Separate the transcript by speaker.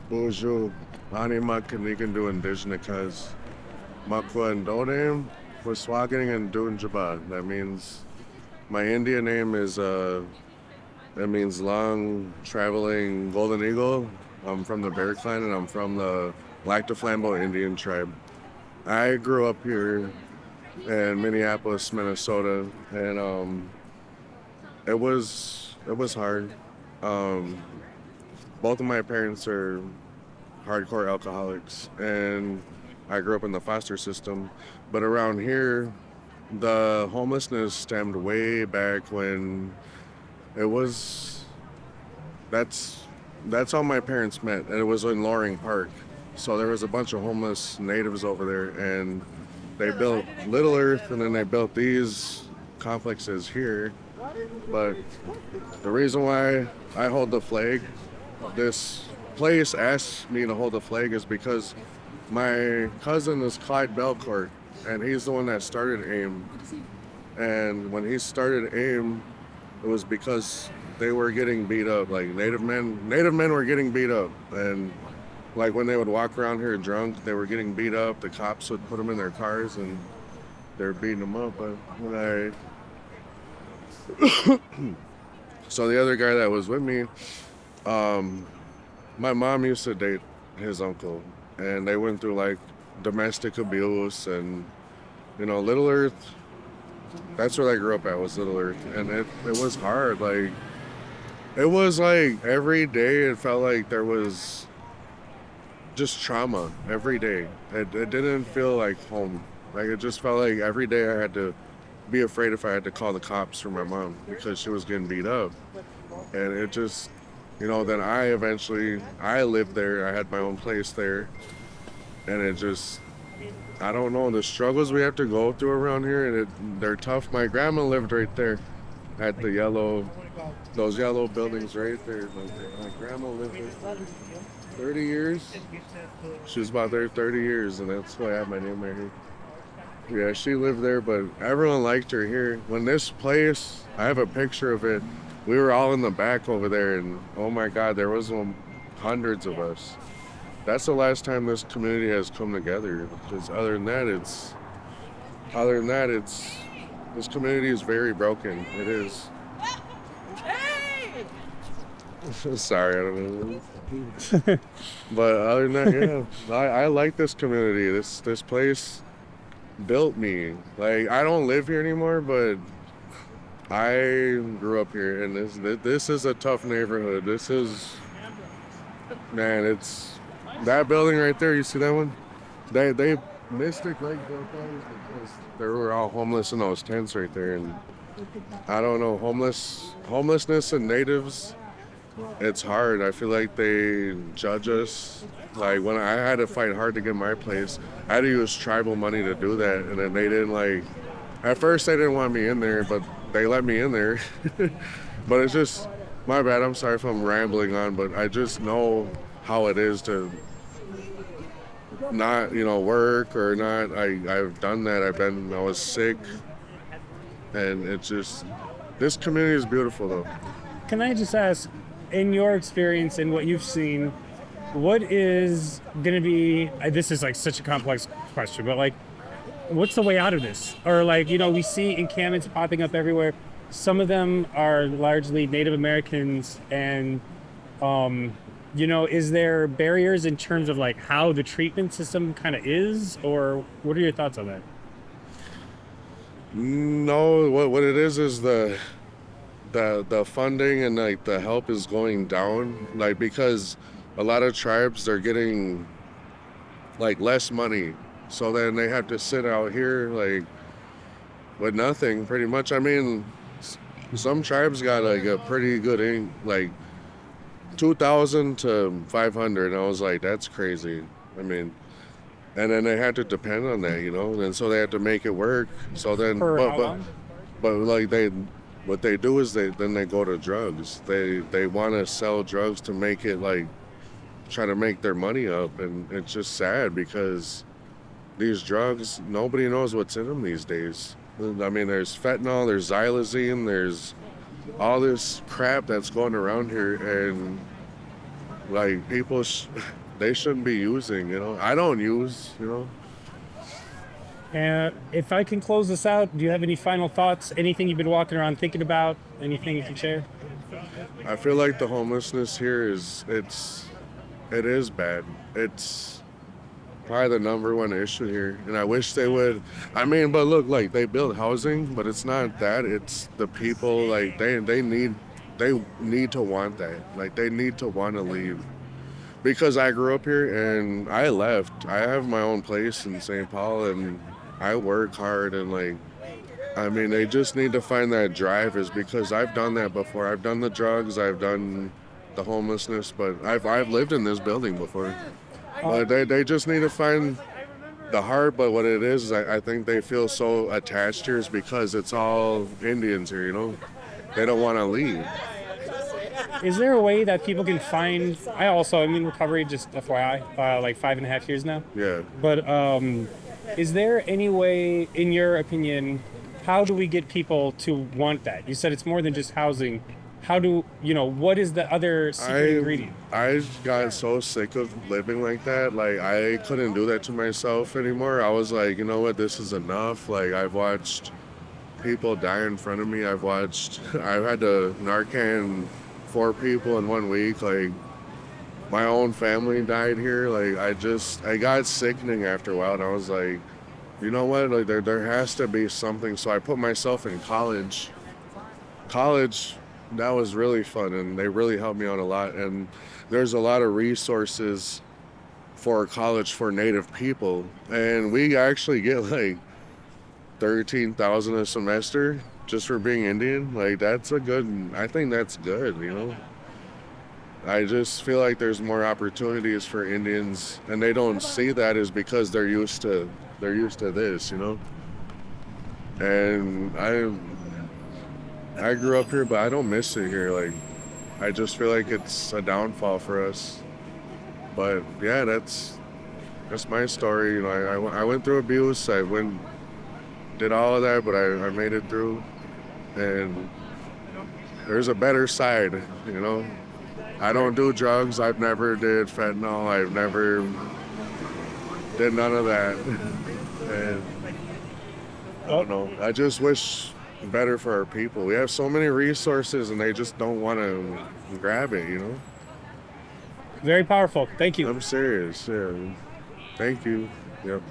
Speaker 1: Bonjour. Anima Kanikandu Indigenous. Makwandonem Waswagang and Dunjaba. That means my Indian name is that means long traveling golden eagle. I'm from the Bear Clan and I'm from the Lactoflambo Indian tribe. I grew up here in Minneapolis, Minnesota, and it was hard. Um, Both of my parents are hardcore alcoholics, and I grew up in the foster system. But around here, the homelessness stemmed way back when it was that's that's how my parents met, and it was in Loring Park. So there was a bunch of homeless natives over there, and they built Little Earth, and then they built these complexes here. But the reason why I hold the flag, this place asked me to hold the flag, is because my cousin is Clyde Belcourt, and he's the one that started AIM. And when he started AIM, it was because they were getting beat up. Like native men were getting beat up, and like when they would walk around here drunk, they were getting beat up. The cops would put them in their cars and they're beating them up. But so the other guy that was with me, um, my mom used to date his uncle, and they went through like domestic abuse and Little Earth. That's where I grew up at, was Little Earth, and it was hard. Like it was like every day it felt like there was just trauma every day. It didn't feel like home. Like it just felt like every day I had to be afraid if I had to call the cops for my mom because she was getting beat up. And it just, then I lived there. I had my own place there, and it just, I don't know, the struggles we have to go through around here, and they're tough. My grandma lived right there at those yellow buildings right there. My grandma lived there 30 years. She was about there 30 years, and that's why I have my name right here. Yeah, she lived there, but everyone liked her here. When this place, I have a picture of it. We were all in the back over there, and oh my God, there was hundreds of us. That's the last time this community has come together. Because other than that, it's this community is very broken. It is. Sorry, I don't know. But other than that, yeah, I like this community. This place built me. Like I don't live here anymore, but I grew up here, and this is a tough neighborhood. This is, man, it's that building right there. You see that one? They Mystic Lake built those because they were all homeless in those tents right there, and I don't know, homelessness and natives. It's hard. I feel like they judge us. Like when I had to fight hard to get my place, I had to use tribal money to do that, and then they didn't like. At first, they didn't want me in there, but they let me in there. But it's just my bad. I'm sorry if I'm rambling on, but I just know how it is to not, work or not. I've done that. I was sick, and it's just this community is beautiful though.
Speaker 2: Can I just ask, in your experience and what you've seen, what is going to be, this is like such a complex question, but like, what's the way out of this? Or like, we see encampments popping up everywhere. Some of them are largely Native Americans, and is there barriers in terms of like how the treatment system kind of is, or what are your thoughts on that?
Speaker 1: No, what it is the funding and like the help is going down, like because a lot of tribes are getting like less money, so then they have to sit out here like with nothing pretty much. I mean, some tribes got like a pretty good like 2,000 to 500, and I was like, that's crazy. I mean, and then they had to depend on that, and so they had to make it work. So then
Speaker 2: For how long?
Speaker 1: but like what they do is they go to drugs. They want to sell drugs to make it like try to make their money up, and it's just sad because these drugs, nobody knows what's in them these days. I mean, there's fentanyl, there's xylazine, there's all this crap that's going around here, and Like people, they shouldn't be using. You know, I don't use. You know,
Speaker 2: And if I can close this out, do you have any final thoughts? Anything you've been walking around thinking about? Anything you can share?
Speaker 1: I feel like the homelessness here it is bad. It's probably the number one issue here, and I wish they would. I mean, but look, like they build housing, but it's not that. It's the people. Like they need to want that. Like they need to want to leave. Because I grew up here and I left. I have my own place in St. Paul and I work hard and like I mean they just need to find that drive is because I've done that before. I've done the drugs, I've done the homelessness, but I've lived in this building before. But they just need to find the heart, but what it is I think they feel so attached here is because it's all Indians here, you know? They don't want to leave.
Speaker 2: Is there a way that people can find? I'm in recovery, just FYI, like 5.5 years now.
Speaker 1: Yeah.
Speaker 2: But is there any way, in your opinion, how do we get people to want that? You said it's more than just housing. How do what is the other secret ingredient?
Speaker 1: I got so sick of living like that. Like I couldn't do that to myself anymore. I was like, you know what, this is enough. Like I've watched people die in front of me. I've had to Narcan 4 people in 1 week. Like my own family died here. Like I got sickening after a while, and I was like, you know what? Like there has to be something. So I put myself in college. College, that was really fun, and they really helped me out a lot. And there's a lot of resources for college for Native people, and we actually get like 13,000 a semester just for being Indian. Like I think that's good, you know. I just feel like there's more opportunities for Indians, and they don't see that is because they're used to this, you know. And I grew up here, but I don't miss it here. Like I just feel like it's a downfall for us. But yeah, that's my story. You know, I went through abuse. Did all of that, but I made it through. And there's a better side, you know. I don't do drugs. I've never did fentanyl. I've never did none of that. And I don't know. I just wish better for our people. We have so many resources and they just don't want to grab it, you know.
Speaker 2: Very powerful. Thank you.
Speaker 1: I'm serious. Yeah. Thank you. Yep.